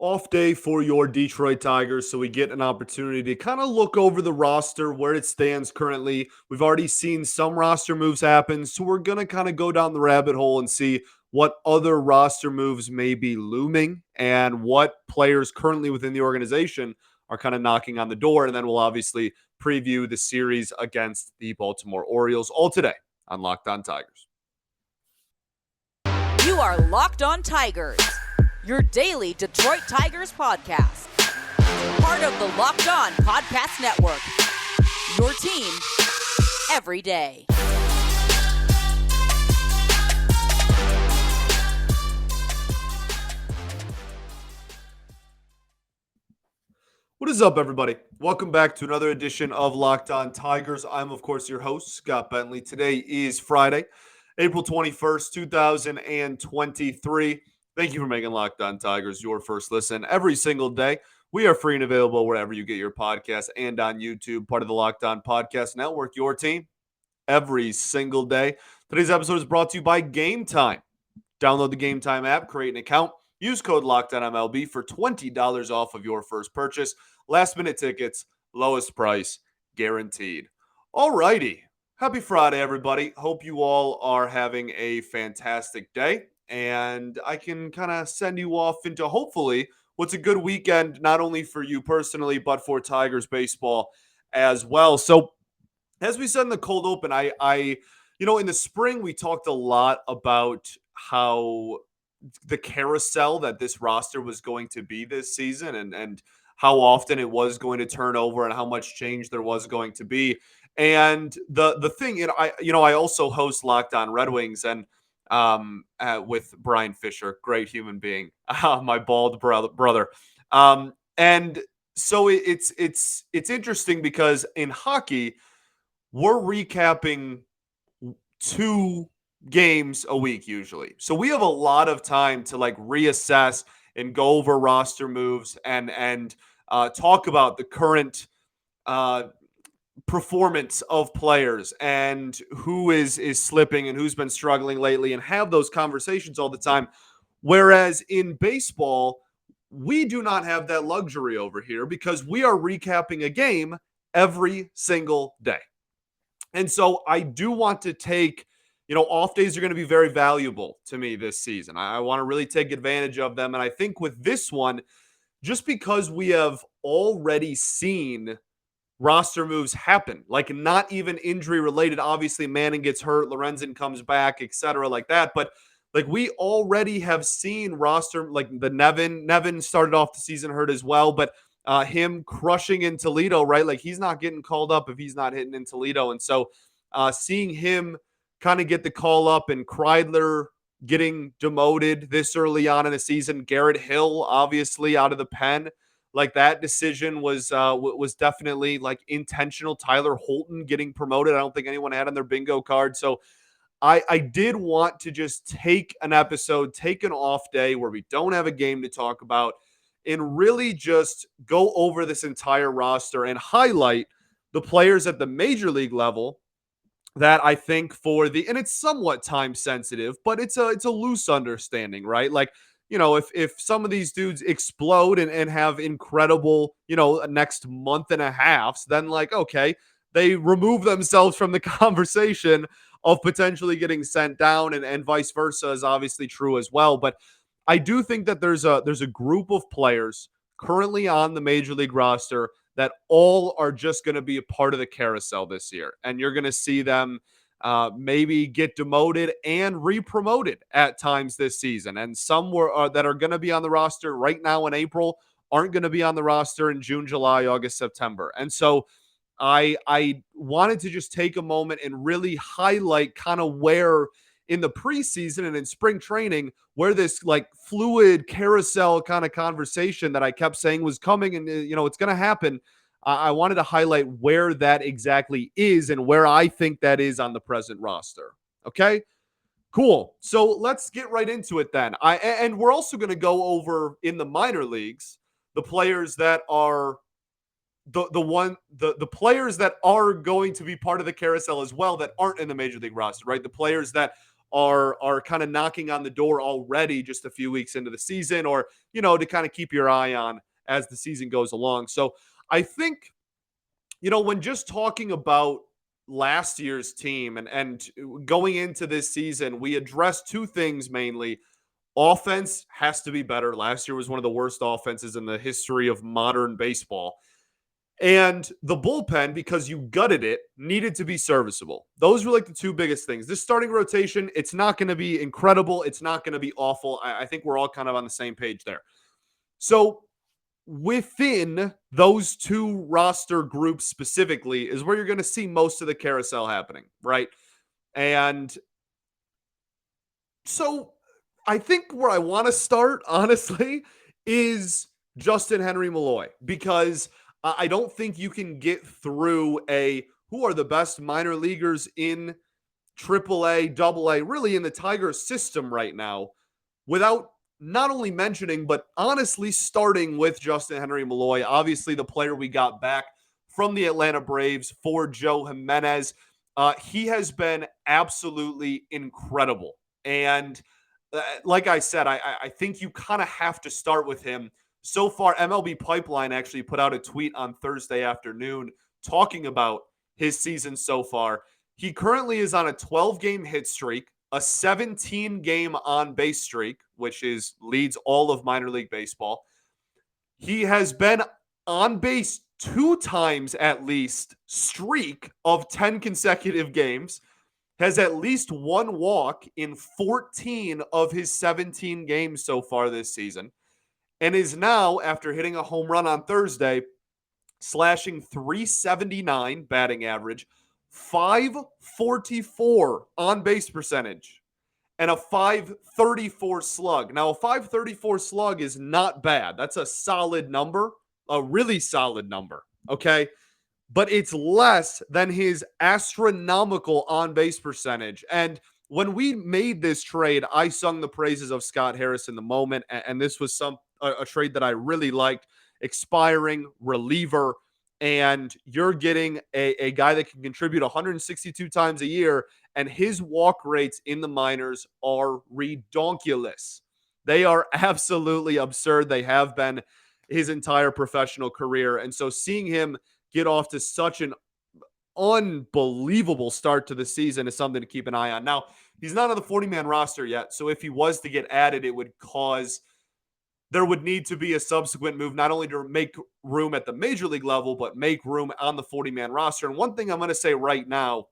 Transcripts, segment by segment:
Off day for your Detroit Tigers, so we get an opportunity to kind of look over the roster, where it stands currently. We've already seen some roster moves happen, so we're going to kind of go down the rabbit hole and see what other roster moves may be looming and what players currently within the organization are kind of knocking on the door. And then we'll obviously preview the series against the Baltimore Orioles, all today on Locked On Tigers. You are Locked On Tigers, your daily Detroit Tigers podcast. Part of the Locked On Podcast Network, your team every day. What is up, everybody? Welcome back to another edition of Locked On Tigers. I'm, of course, your host, Scott Bentley. Today is Friday, April 21st, 2023. Thank you for making Locked On Tigers your first listen every single day. We are free and available wherever you get your podcasts and on YouTube, part of the Locked On Podcast Network, your team every single day. Today's episode is brought to you by Game Time. Download the Game Time app, create an account, use code LOCKEDONMLB for $20 off of your first purchase. Last minute tickets, lowest price, guaranteed. All righty. Happy Friday, everybody. Hope you all are having a fantastic day. And I can kind of send you off into hopefully what's a good weekend, not only for you personally, but for Tigers baseball as well. So as we said in the cold open, I in the spring, we talked a lot about how the carousel that this roster was going to be this season and how often it was going to turn over and how much change there was going to be. And the thing, I also host Locked On Red Wings and with Brian Fisher, great human being, my bald brother. And so it's interesting because in hockey, we're recapping 2 games a week usually. So we have a lot of time to reassess and go over roster moves and talk about the current performance of players and who is slipping and who's been struggling lately and have those conversations all the time. Whereas in baseball, we do not have that luxury over here because we are recapping a game every single day. And so I do want to take, off days are going to be very valuable to me this season. I want to really take advantage of them. And I think with this one, just because we have already seen roster moves happen, like not even injury related. Obviously, Manning gets hurt, Lorenzen comes back, etc., like that. But we already have seen roster, like the Nevin started off the season hurt as well, but him crushing in Toledo, right? Like he's not getting called up if he's not hitting in Toledo. And so seeing him kind of get the call up and Kreidler getting demoted this early on in the season, Garrett Hill obviously out of the pen, like that decision was definitely intentional. Tyler Holton getting promoted, I don't think anyone had on their bingo card. So I did want to just take an episode, take an off day where we don't have a game to talk about, and really just go over this entire roster and highlight the players at the major league level that I think and it's somewhat time sensitive, but it's a loose understanding, right? If some of these dudes explode and have incredible, next month and a half, then okay, they remove themselves from the conversation of potentially getting sent down, and vice versa is obviously true as well. But I do think that there's a group of players currently on the major league roster that all are just going to be a part of the carousel this year. And you're going to see them maybe get demoted and re-promoted at times this season. And some that are going to be on the roster right now in April aren't going to be on the roster in June, July, August, September. And so I wanted to just take a moment and really highlight kind of where in the preseason and in spring training, where this fluid carousel kind of conversation that I kept saying was coming and, it's going to happen. I wanted to highlight where that exactly is and where I think that is on the present roster. Okay, cool. So let's get right into it then. And we're also going to go over in the minor leagues, the players that are the players that are going to be part of the carousel as well that aren't in the major league roster, right? The players that are kind of knocking on the door already just a few weeks into the season, or, to kind of keep your eye on as the season goes along. So I think, when just talking about last year's team and going into this season, we addressed two things mainly. Offense has to be better. Last year was one of the worst offenses in the history of modern baseball. And the bullpen, because you gutted it, needed to be serviceable. Those were like the two biggest things. This starting rotation, it's not going to be incredible. It's not going to be awful. I think we're all kind of on the same page there. So within those two roster groups specifically is where you're going to see most of the carousel happening, right? And so I think where I want to start, honestly, is Justin Henry Malloy, because I don't think you can get through who are the best minor leaguers in AAA, AA, really in the Tigers system right now, without not only mentioning, but honestly starting with Justin Henry Malloy, obviously the player we got back from the Atlanta Braves for Joe Jimenez. He has been absolutely incredible. And like I said, I think you kind of have to start with him. So far, MLB Pipeline actually put out a tweet on Thursday afternoon talking about his season so far. He currently is on a 12-game hit streak, a 17-game on-base streak, which leads all of minor league baseball. He has been on base 2 times at least streak of 10 consecutive games, has at least 1 walk in 14 of his 17 games so far this season, and is now, after hitting a home run on Thursday, slashing .379 batting average, .544 on base percentage, and a .534 slug. Now, a .534 slug is not bad. That's a solid number, a really solid number, okay? But it's less than his astronomical on base percentage. And when we made this trade, I sung the praises of Scott Harris in the moment, and this was a trade that I really liked. Expiring reliever, and you're getting a guy that can contribute 162 times a year, and his walk rates in the minors are redonkulous. They are absolutely absurd. They have been his entire professional career. And so seeing him get off to such an unbelievable start to the season is something to keep an eye on. Now, he's not on the 40-man roster yet, so if he was to get added, there would need to be a subsequent move, not only to make room at the major league level, but make room on the 40-man roster. And one thing I'm going to say right now,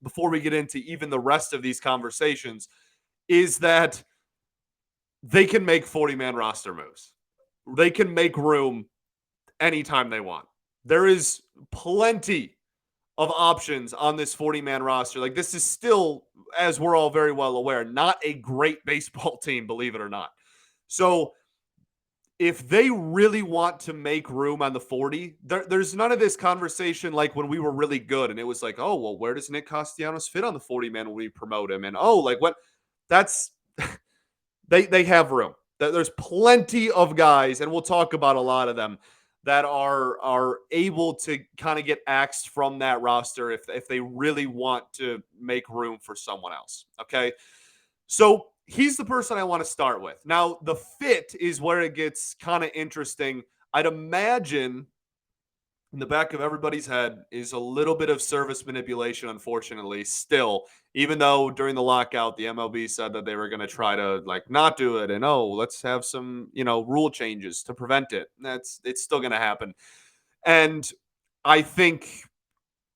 before we get into even the rest of these conversations, is that they can make 40-man roster moves. They can make room anytime they want. There is plenty of options on this 40-man roster. Like, this is still, as we're all very well aware, not a great baseball team, believe it or not. So if they really want to make room on the 40, there's none of this conversation like when we were really good and it was like, oh, well, where does Nick Castellanos fit on the 40-man when we promote him? And, oh, like what? That's they have room. There's plenty of guys, and we'll talk about a lot of them, that are able to kind of get axed from that roster if they really want to make room for someone else, okay? So he's the person I want to start with. Now, the fit is where it gets kind of interesting. I'd imagine in the back of everybody's head is a little bit of service manipulation, unfortunately, still, even though during the lockout, the MLB said that they were going to try to not do it. And, let's have some, rule changes to prevent it. It's still going to happen. And I think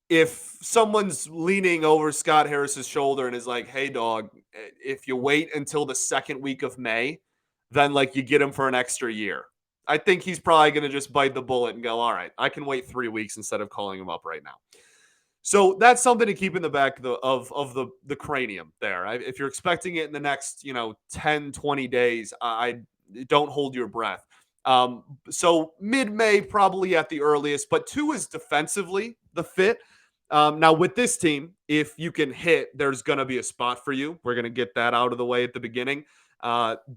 if someone's leaning over Scott Harris's shoulder and is like, hey, dog, if you wait until the second week of May, then you get him for an extra year. I think he's probably going to just bite the bullet and go, all right, I can wait 3 weeks instead of calling him up right now. So that's something to keep in the back of the cranium there. If you're expecting it in the next, 10, 20 days, I don't hold your breath. So mid-May probably at the earliest, but 2 is defensively the fit. Now with this team, if you can hit, there's going to be a spot for you. We're going to get that out of the way at the beginning.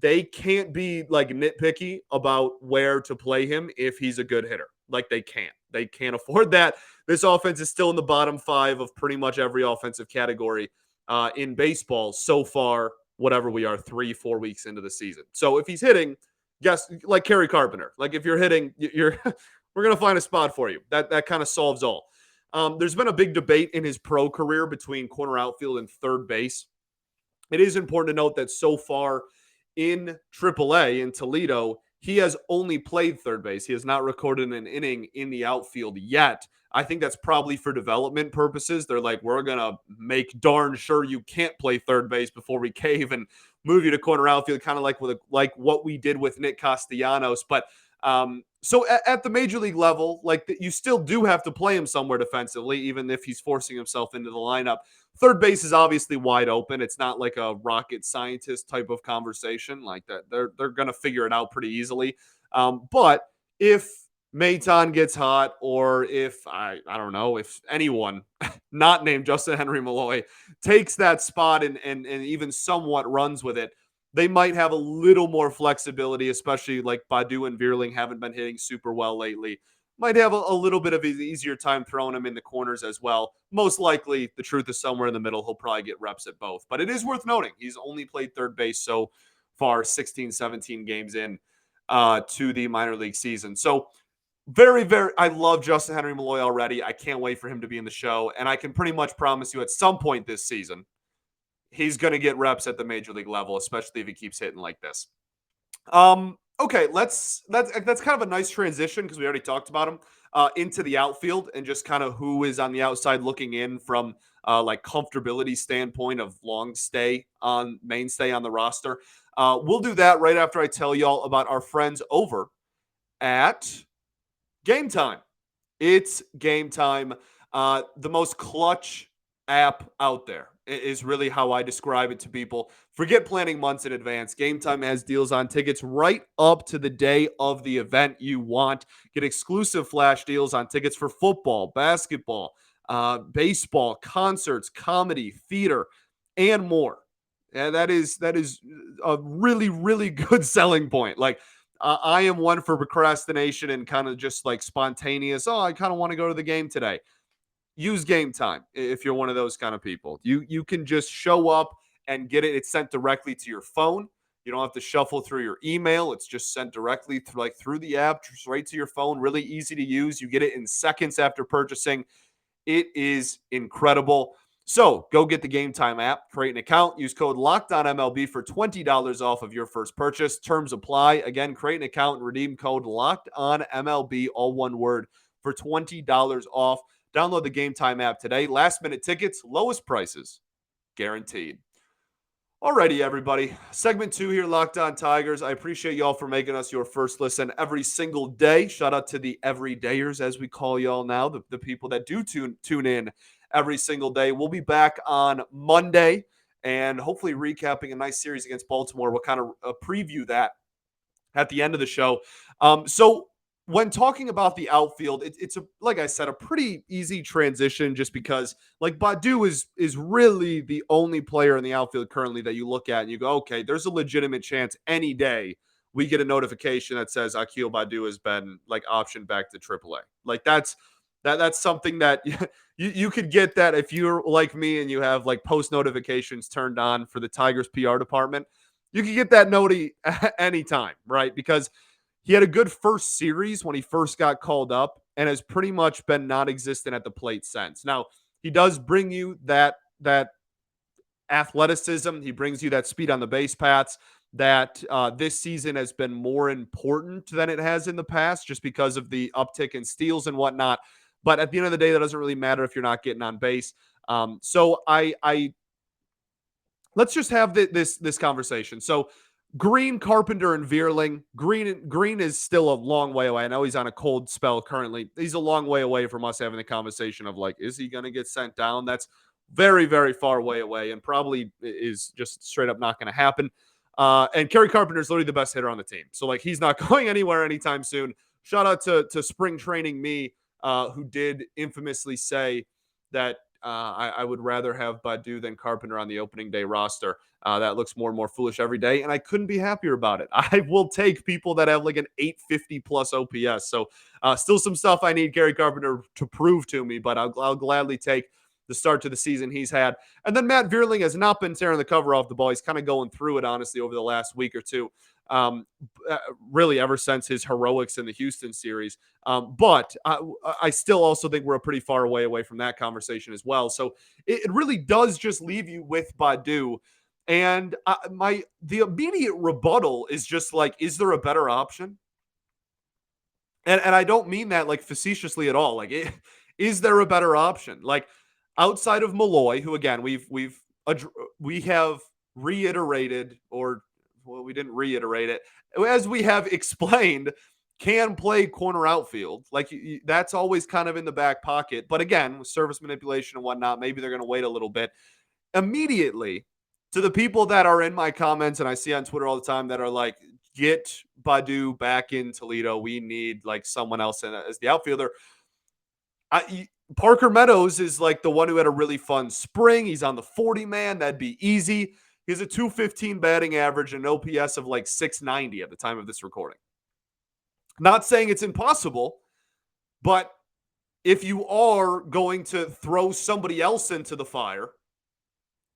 They can't be nitpicky about where to play him if he's a good hitter. They can't afford that. This offense is still in the bottom 5 of pretty much every offensive category in baseball so far, whatever we are, 3-4 weeks into the season. So if he's hitting, guess like Kerry Carpenter, like if you're hitting, you're we're gonna find a spot for you. That kind of solves all. There's been a big debate in his pro career between corner outfield and third base. It is important to note that so far in AAA in Toledo, he has only played third base. He has not recorded an inning in the outfield yet. I think that's probably for development purposes. They're like, we're going to make darn sure you can't play third base before we cave and move you to corner outfield, kind of like what we did with Nick Castellanos. But so at the major league level, like you still do have to play him somewhere defensively, even if he's forcing himself into the lineup. Third base is obviously wide open. It's not like a rocket scientist type of conversation like that. They're going to figure it out pretty easily. But if Maton gets hot, or if I don't know, if anyone not named Justin Henry Malloy takes that spot and even somewhat runs with it, they might have a little more flexibility, especially like Badu and Vierling haven't been hitting super well lately. Might have a little bit of an easier time throwing him in the corners as well. Most likely, the truth is somewhere in the middle. He'll probably get reps at both. But it is worth noting, he's only played third base so far, 16, 17 games in to the minor league season. So very, very, I love Justin Henry Malloy already. I can't wait for him to be in the show. And I can pretty much promise you at some point this season, he's going to get reps at the major league level, especially if he keeps hitting like this. Okay, that's kind of a nice transition because we already talked about him into the outfield and just kind of who is on the outside looking in from like comfortability standpoint of mainstay on the roster. We'll do that right after I tell y'all about our friends over at Game Time. It's Game Time. The most clutch app out there is really how I describe it to people. Forget planning months in advance. Game Time has deals on tickets right up to the day of the event you want. Get exclusive flash deals on tickets for football, basketball, baseball, concerts, comedy, theater, and more. And that is a really, really good selling point. Like, I am one for procrastination and kind of just like spontaneous. Oh, I kind of want to go to the game today. Use Game Time if you're one of those kind of people. You can just show up and get it. It's sent directly to your phone. You don't have to shuffle through your email. It's just sent directly through the app, just right to your phone. Really easy to use. You get it in seconds after purchasing. It is incredible. So go get the Game Time app, create an account, use code LOCKEDONMLB for $20 off of your first purchase. Terms apply. Again, create an account and redeem code LOCKEDONMLB, all one word, for $20 off. Download the Game Time app today. Last minute tickets, lowest prices, guaranteed. Alrighty, everybody. Segment 2 here, Locked On Tigers. I appreciate y'all for making us your first listen every single day. Shout out to the everydayers, as we call y'all now, the people that do tune in every single day. We'll be back on Monday and hopefully recapping a nice series against Baltimore. We'll kind of preview that at the end of the show. So when talking about the outfield, it's like I said, a pretty easy transition just because like Badu is really the only player in the outfield currently that you look at and you go, okay, there's a legitimate chance any day we get a notification that says Akil Badu has been like optioned back to AAA. Like that's something that you could get that if you're like me and you have like post notifications turned on for the Tigers PR department. You can get that noti anytime, right? Because he had a good first series when he first got called up and has pretty much been non-existent at the plate since. Now, he does bring you that athleticism. He brings you that speed on the base paths that this season has been more important than it has in the past just because of the uptick in steals and whatnot. But at the end of the day, that doesn't really matter if you're not getting on base. So let's just have this conversation. So Green, Carpenter, and Vierling. Green is still a long way away. I know he's on a cold spell currently. He's a long way away from us having the conversation of like, is he going to get sent down? That's very, very far away and probably is just straight up not going to happen. And Kerry Carpenter is literally the best hitter on the team. So like he's not going anywhere anytime soon. Shout out to spring training me, who did infamously say that I would rather have Badu than Carpenter on the opening day roster. That looks more and more foolish every day, and I couldn't be happier about it. I will take people that have like an 850 plus OPS. So still some stuff I need Gary Carpenter to prove to me, but I'll gladly take the start to the season he's had. And then Matt Vierling has not been tearing the cover off the ball. He's kind of going through it, honestly, over the last week or two. Um, really ever since his heroics in the Houston series. But I still also think we're a pretty far away from that conversation as well. So it really does just leave you with Badu. And the immediate rebuttal is just like, is there a better option? And I don't mean that like facetiously at all. Like, is there a better option? Like outside of Malloy, who again we have reiterated, or well, we didn't reiterate it, as we have explained, can play corner outfield. Like that's always kind of in the back pocket. But again, with service manipulation and whatnot, maybe they're going to wait a little bit. Immediately, to the people that are in my comments and I see on Twitter all the time that are like, get Badu back in Toledo. We need like someone else as the outfielder. Parker Meadows is like the one who had a really fun spring. He's on the 40 man. That'd be easy. He has a 215 batting average and an OPS of like 690 at the time of this recording. Not saying it's impossible, but if you are going to throw somebody else into the fire,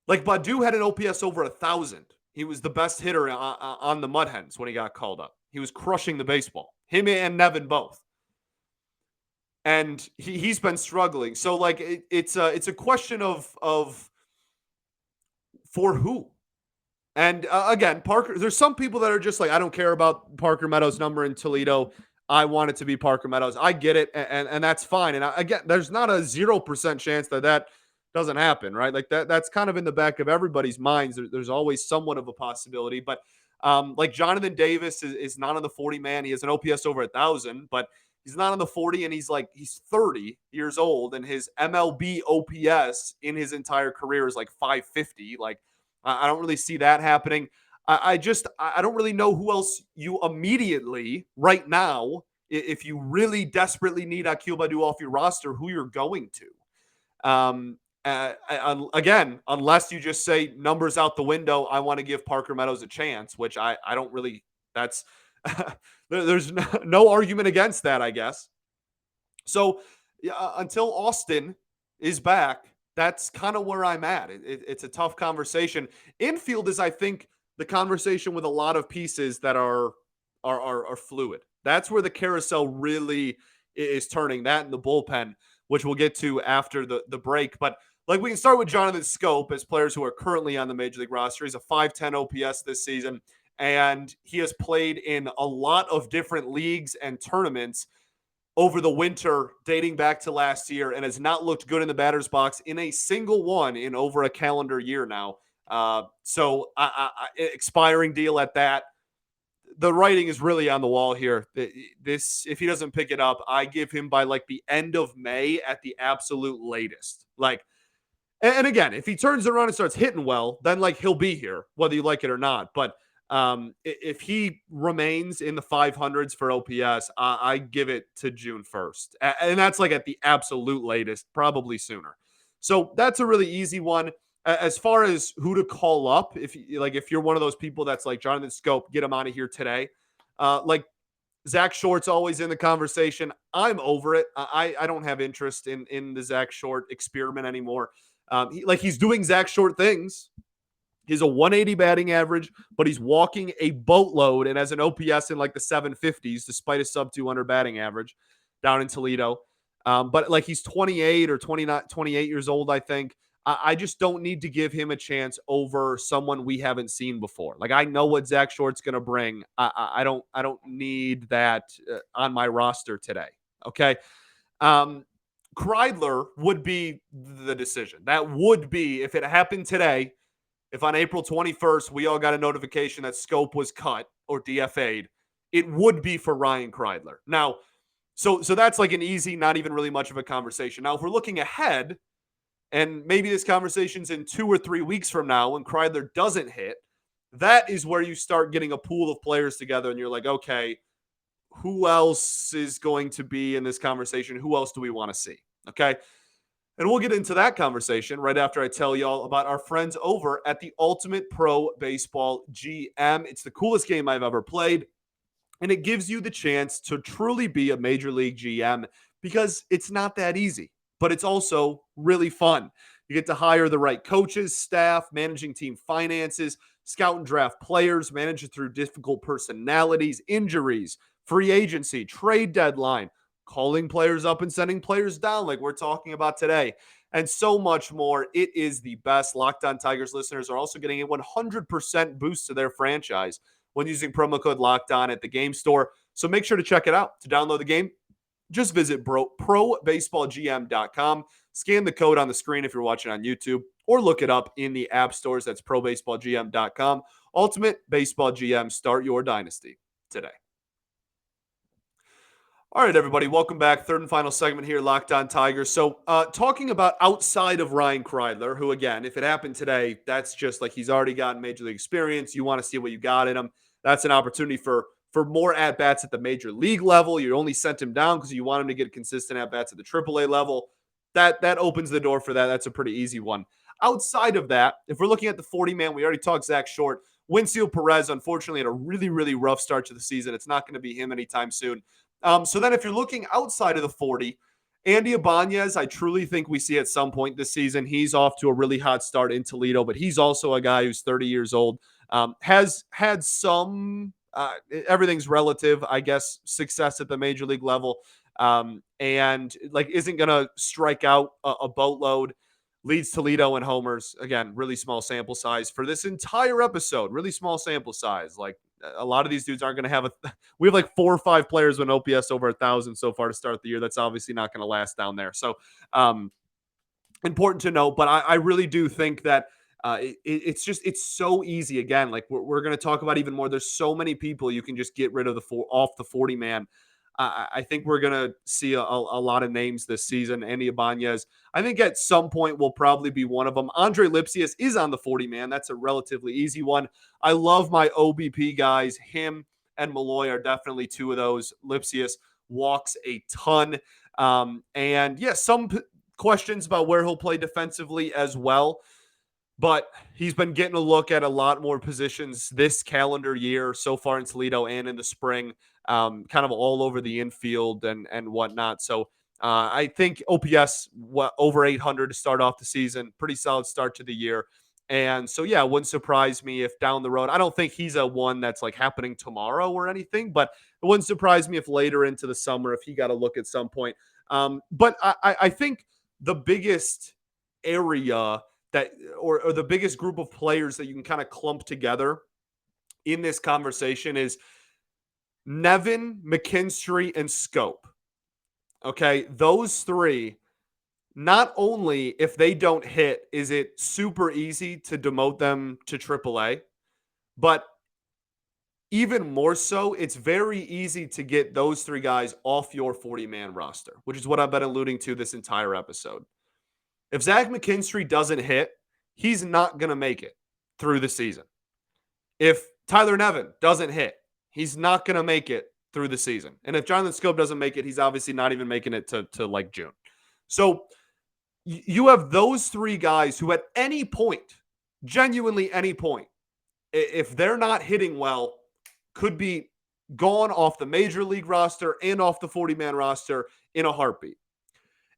like Badu had an OPS over 1,000. He was the best hitter on the Mud Hens when he got called up. He was crushing the baseball. Him and Nevin both. And he's been struggling. So like it's a question of for who. And again, Parker. There's some people that are just like, I don't care about Parker Meadows' number in Toledo. I want it to be Parker Meadows. I get it, and that's fine. And again, there's not a 0% chance that doesn't happen, right? Like that's kind of in the back of everybody's minds. There's always somewhat of a possibility. But like Jonathan Davis is not on the 40 man. He has an OPS over 1,000, but he's not on the 40, and he's 30 years old, and his MLB OPS in his entire career is like 550. Like I don't really see that happening. I don't really know who else you immediately right now, if you really desperately need Akil Badu off your roster, who you're going to. Again, unless you just say numbers out the window, I want to give Parker Meadows a chance, which I don't really, that's, there's no argument against that, I guess. So until Austin is back, that's kind of where I'm at. It's a tough conversation. Infield is, I think, the conversation with a lot of pieces that are fluid. That's where the carousel really is turning, that and the bullpen, which we'll get to after the break. But like we can start with Jonathan Scope as players who are currently on the Major League roster. He's a 510 OPS this season, and he has played in a lot of different leagues and tournaments over the winter dating back to last year, and has not looked good in the batter's box in a single one in over a calendar year now. So expiring deal at that. The writing is really on the wall here. This, if he doesn't pick it up, I give him by like the end of May at the absolute latest. Like, and again, if he turns around and starts hitting well, then like he'll be here, whether you like it or not. But if he remains in the 500s for OPS, I give it to June 1st. And that's like at the absolute latest, probably sooner. So that's a really easy one. As far as who to call up, if you're one of those people that's like Jonathan Scope, get him out of here today. Like Zach Short's always in the conversation. I'm over it. I don't have interest in the Zach Short experiment anymore. He's doing Zach Short things. He's a 180 batting average, but he's walking a boatload and has an OPS in like the 750s, despite a sub 200 batting average down in Toledo. But like he's 28 or 28 years old, I think. I just don't need to give him a chance over someone we haven't seen before. Like I know what Zach Short's going to bring. I don't need that on my roster today. Okay. Kreidler would be the decision. That would be, if it happened today, if on April 21st we all got a notification that Scope was cut or DFA'd, it would be for Ryan Kreidler. Now, so that's like an easy, not even really much of a conversation. Now, if we're looking ahead, and maybe this conversation's in 2 or 3 weeks from now when Kreidler doesn't hit, that is where you start getting a pool of players together and you're like, okay, who else is going to be in this conversation? Who else do we want to see? Okay. And we'll get into that conversation right after I tell y'all about our friends over at the Ultimate Pro Baseball GM. It's the coolest game I've ever played, and it gives you the chance to truly be a Major League GM because it's not that easy. but it's also really fun. You get to hire the right coaches, staff, managing team finances, scout and draft players, manage it through difficult personalities, injuries, free agency, trade deadline, calling players up and sending players down like we're talking about today, and so much more. It is the best. Locked On Tigers listeners are also getting a 100% boost to their franchise when using promo code Locked On at the game store. So make sure to check it out. To download the game, just visit probaseballgm.com. Scan the code on the screen if you're watching on YouTube, or look it up in the app stores. That's probaseballgm.com. Ultimate Baseball GM. Start your dynasty today. All right, everybody, welcome back. Third and final segment here, Locked On Tigers. So talking about outside of Ryan Kreidler, who, again, if it happened today, that's just like he's already gotten Major League experience. You want to see what you got in him. That's an opportunity for more at-bats at the Major League level. You only sent him down because you want him to get consistent at-bats at the AAA level. That opens the door for that. That's a pretty easy one. Outside of that, if we're looking at the 40-man, we already talked Zach Short. Winfield Perez, unfortunately, had a really, really rough start to the season. It's not going to be him anytime soon. So then if you're looking outside of the 40, Andy Ibanez, I truly think we see at some point this season. He's off to a really hot start in Toledo, but he's also a guy who's 30 years old, has had some, everything's relative, I guess, success at the major league level, and like isn't going to strike out a boatload. Leads Toledo in homers. Again, really small sample size for this entire episode. Really small sample size. Like a lot of these dudes aren't going to have we have like 4 or 5 players with an OPS over 1,000 so far to start the year. That's obviously not going to last down there. So important to note, but I really do think that it's so easy. Again, like we're going to talk about even more. There's so many people you can just get rid of off the 40 man. I think we're going to see a lot of names this season. Andy Ibanez, I think at some point will probably be one of them. Andre Lipsius is on the 40 man. That's a relatively easy one. I love my OBP guys. Him and Malloy are definitely 2 of those. Lipsius walks a ton. And yeah, some questions about where he'll play defensively as well. But he's been getting a look at a lot more positions this calendar year so far in Toledo and in the spring, kind of all over the infield and whatnot. So I think OPS over 800 to start off the season, pretty solid start to the year. And so, yeah, it wouldn't surprise me if down the road, I don't think he's a one that's like happening tomorrow or anything, but it wouldn't surprise me if later into the summer, if he got a look at some point. But I think the biggest area that or the biggest group of players that you can kind of clump together in this conversation is Nevin, McKinstry, and Scope. Okay, those 3, not only if they don't hit, is it super easy to demote them to AAA, but even more so, it's very easy to get those 3 guys off your 40-man roster, which is what I've been alluding to this entire episode. If Zach McKinstry doesn't hit, he's not going to make it through the season. If Tyler Nevin doesn't hit, he's not going to make it through the season. And if Jonathan Scope doesn't make it, he's obviously not even making it to like June. So you have those 3 guys who at any point, genuinely any point, if they're not hitting well, could be gone off the major league roster and off the 40-man roster in a heartbeat.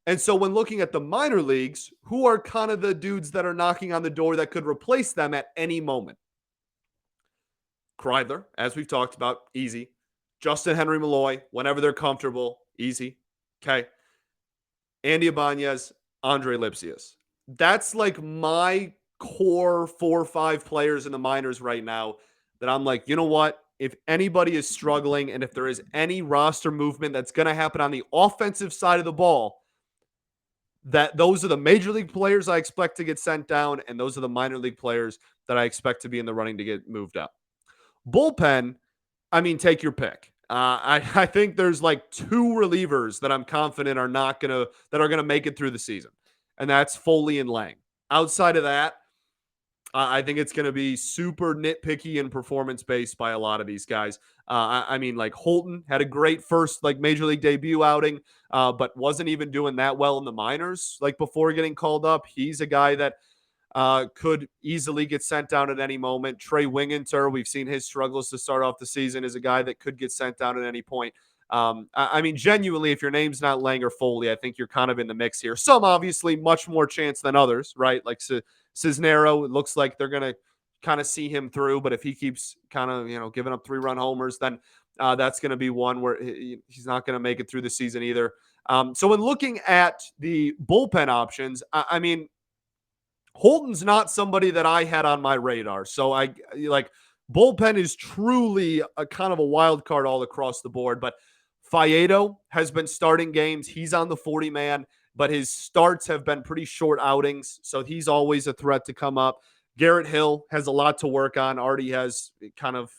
And so when looking at the minor leagues, who are kind of the dudes that are knocking on the door that could replace them at any moment? Kreidler, as we've talked about, easy. Justin Henry Malloy, whenever they're comfortable, easy. Okay. Andy Ibanez, Andre Lipsius. That's like my core 4 or 5 players in the minors right now that I'm like, you know what? If anybody is struggling and if there is any roster movement that's going to happen on the offensive side of the ball, that those are the major league players I expect to get sent down, and those are the minor league players that I expect to be in the running to get moved up. Bullpen, I mean, take your pick. I think there's like 2 relievers that I'm confident are gonna make it through the season, and that's Foley and Lang. Outside of that, I think it's going to be super nitpicky and performance based by a lot of these guys. I mean, like Holton had a great first like major league debut outing, but wasn't even doing that well in the minors. Like before getting called up, he's a guy that could easily get sent down at any moment. Trey Winginter, we've seen his struggles to start off the season, is a guy that could get sent down at any point. I mean, genuinely, if your name's not Lang or Foley, I think you're kind of in the mix here. Some obviously much more chance than others, right? Like Cisnero, it looks like they're going to kind of see him through. But if he keeps kind of, giving up 3-run homers, then that's going to be one where he's not going to make it through the season either. So in looking at the bullpen options, I mean, Holton's not somebody that I had on my radar. So I like bullpen is truly a kind of a wild card all across the board. But Faedo has been starting games. He's on the 40 man, but his starts have been pretty short outings. So he's always a threat to come up. Garrett Hill has a lot to work on. Already has kind of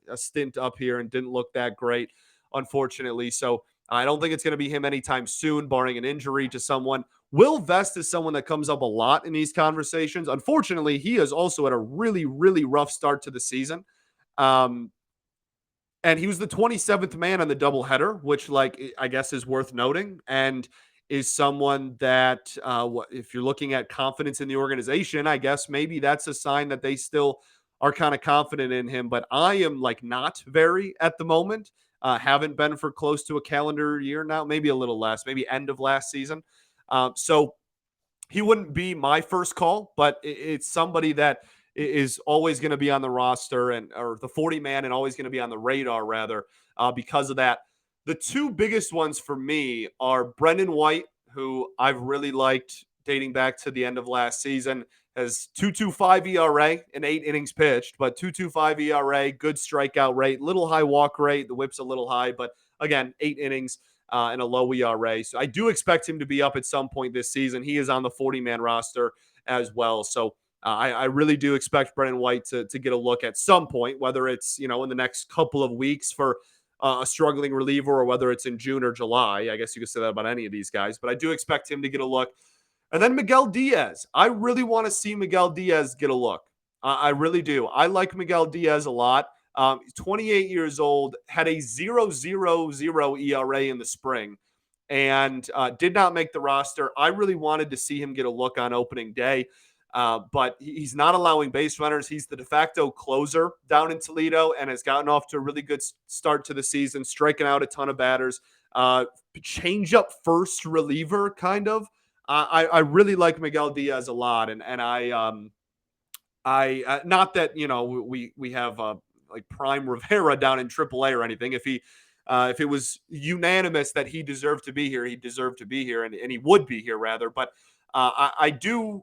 a stint up here and didn't look that great, unfortunately. So I don't think it's going to be him anytime soon, barring an injury to someone. Will Vest is someone that comes up a lot in these conversations. Unfortunately, he has also had a really, really rough start to the season. And he was the 27th man on the doubleheader, which, I guess is worth noting, and is someone that, if you're looking at confidence in the organization, I guess maybe that's a sign that they still are kind of confident in him. But I am not very at the moment. Haven't been for close to a calendar year now, maybe a little less, maybe end of last season. So he wouldn't be my first call, but it's somebody that is always going to be on the roster or the 40 man and always going to be on the radar rather because of that. The two biggest ones for me are Brendan White, who I've really liked dating back to the end of last season, has 2.25 ERA in 8 innings pitched, but 2.25 ERA, good strikeout rate, little high walk rate. The whip's a little high, but again, 8 innings and a low ERA. So I do expect him to be up at some point this season. He is on the 40-man roster as well. So I really do expect Brendan White to get a look at some point, whether it's, in the next couple of weeks for a struggling reliever or whether it's in June or July. I guess you could say that about any of these guys, but I do expect him to get a look. And then Miguel Diaz. I really want to see Miguel Diaz get a look. I really do. I like Miguel Diaz a lot. He's 28 years old, had a 0.00 ERA in the spring, and did not make the roster. I really wanted to see him get a look on opening day, but he's not allowing base runners. He's the de facto closer down in Toledo and has gotten off to a really good start to the season, striking out a ton of batters. Change up first reliever, kind of. I really like Miguel Diaz a lot, and I not that we have like Prime Rivera down in AAA or anything. If it was unanimous that he deserved to be here, he deserved to be here, and he would be here rather. But I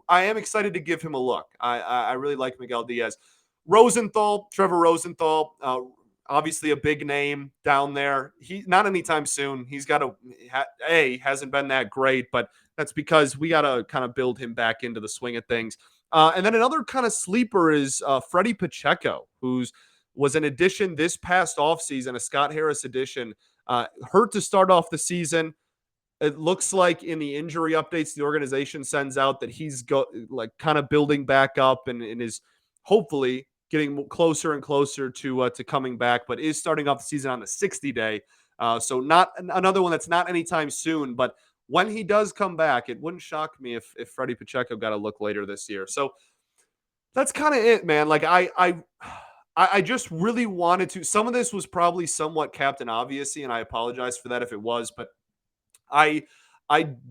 am excited to give him a look. I really like Miguel Diaz. Trevor Rosenthal, obviously a big name down there. He not anytime soon. He's got hasn't been that great, but that's because we got to kind of build him back into the swing of things. And then another kind of sleeper is Freddie Pacheco, was an addition this past offseason, a Scott Harris addition. Hurt to start off the season. It looks like in the injury updates the organization sends out that he's kind of building back up and is hopefully getting closer and closer to coming back, but is starting off the season on the 60-day. So not another one that's not anytime soon, but when he does come back, it wouldn't shock me if Freddie Pacheco got a look later this year. So that's kind of it, man. Like I just really wanted to. Some of this was probably somewhat Captain Obviously, and I apologize for that if it was, but I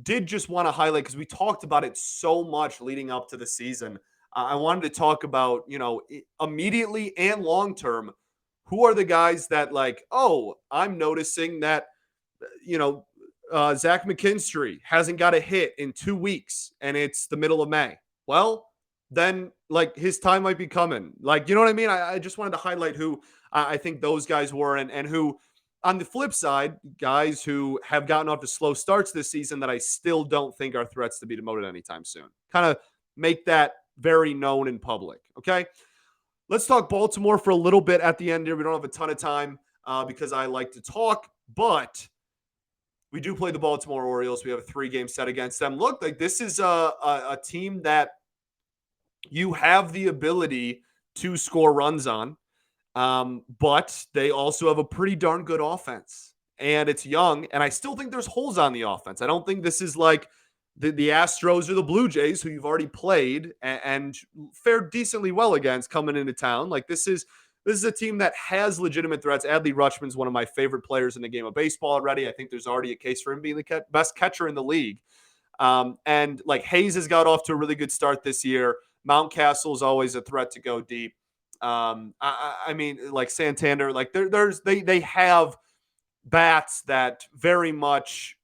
did just want to highlight because we talked about it so much leading up to the season. I wanted to talk about, immediately and long term, who are the guys that I'm noticing that, Zach McKinstry hasn't got a hit in 2 weeks and it's the middle of May. Well, then his time might be coming. You know what I mean? I just wanted to highlight who I think those guys were and who, on the flip side, guys who have gotten off to slow starts this season that I still don't think are threats to be demoted anytime soon. Kind of make that very known in public. Okay. Let's talk Baltimore for a little bit at the end here. We don't have a ton of time because I like to talk, but we do play the Baltimore Orioles. We have a 3-game set against them. Look, this is a team that you have the ability to score runs on, but they also have a pretty darn good offense. And it's young, and I still think there's holes on the offense. I don't think this is like the Astros or the Blue Jays, who you've already played and fared decently well against coming into town. This is this is a team that has legitimate threats. Adley Rutschman's one of my favorite players in the game of baseball already. I think there's already a case for him being the best catcher in the league. And like Hayes has got off to a really good start this year. Mountcastle is always a threat to go deep. I mean, like Santander, like they have bats that very much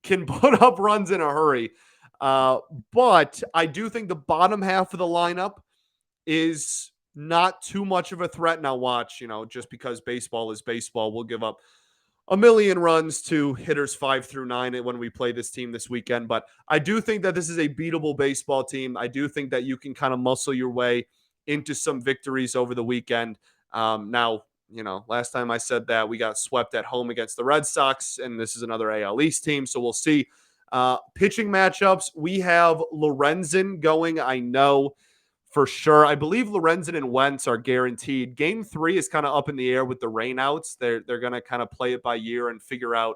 can put up runs in a hurry. But I do think the bottom half of the lineup is not too much of a threat. Now watch, just because baseball is baseball, we'll give up a million runs to hitters 5 through 9 when we play this team this weekend. But I do think that this is a beatable baseball team. I do think that you can kind of muscle your way into some victories over the weekend. Now, last time I said that, we got swept at home against the Red Sox, and this is another AL East team, so we'll see. Pitching matchups, we have Lorenzen going, I know for sure. I believe Lorenzen and Wentz are guaranteed. Game 3 is kind of up in the air with the rainouts. They're going to kind of play it by year and figure out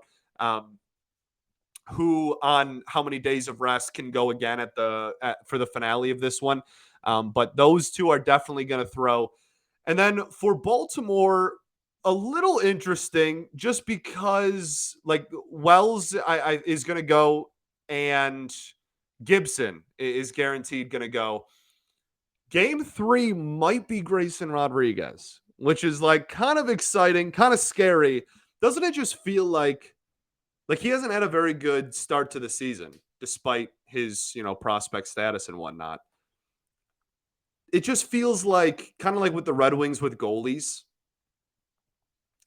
who on how many days of rest can go again for the finale of this one. But those two are definitely going to throw. And then for Baltimore, a little interesting just because like Wells is going to go and Gibson is guaranteed going to go. Game 3 might be Grayson Rodriguez, which is like kind of exciting, kind of scary. Doesn't it just feel like he hasn't had a very good start to the season, despite his, prospect status and whatnot. It just feels like kind of like with the Red Wings with goalies.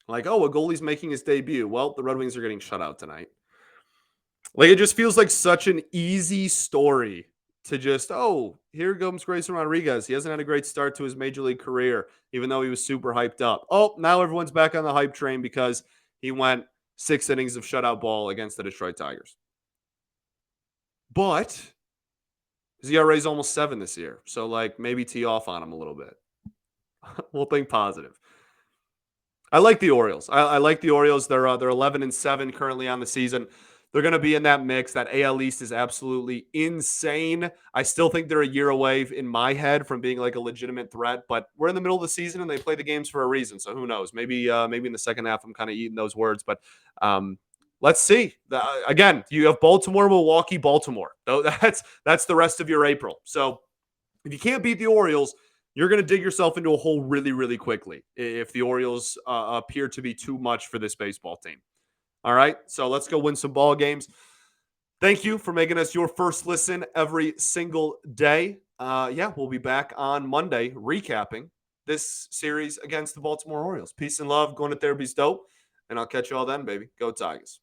Like, oh, a goalie's making his debut. Well, the Red Wings are getting shut out tonight. Like, it just feels like such an easy story to just, oh, here comes Grayson Rodriguez. He hasn't had a great start to his major league career, even though he was super hyped up. Oh, now everyone's back on the hype train because he went 6 innings of shutout ball against the Detroit Tigers. But his ERA is almost 7 this year. So, like, maybe tee off on him a little bit. We'll think positive. I like the Orioles. I like the Orioles. They're 11-7 currently on the season. They're going to be in that mix. That AL East is absolutely insane. I still think they're a year away in my head from being like a legitimate threat, but we're in the middle of the season and they play the games for a reason. So who knows? Maybe in the second half I'm kind of eating those words, but let's see. Again, you have Baltimore, Milwaukee, Baltimore. That's the rest of your April. So if you can't beat the Orioles, you're going to dig yourself into a hole really, really quickly if the Orioles appear to be too much for this baseball team. All right, so let's go win some ball games. Thank you for making us your first listen every single day. We'll be back on Monday recapping this series against the Baltimore Orioles. Peace and love. Going to therapy's dope, and I'll catch you all then, baby. Go Tigers.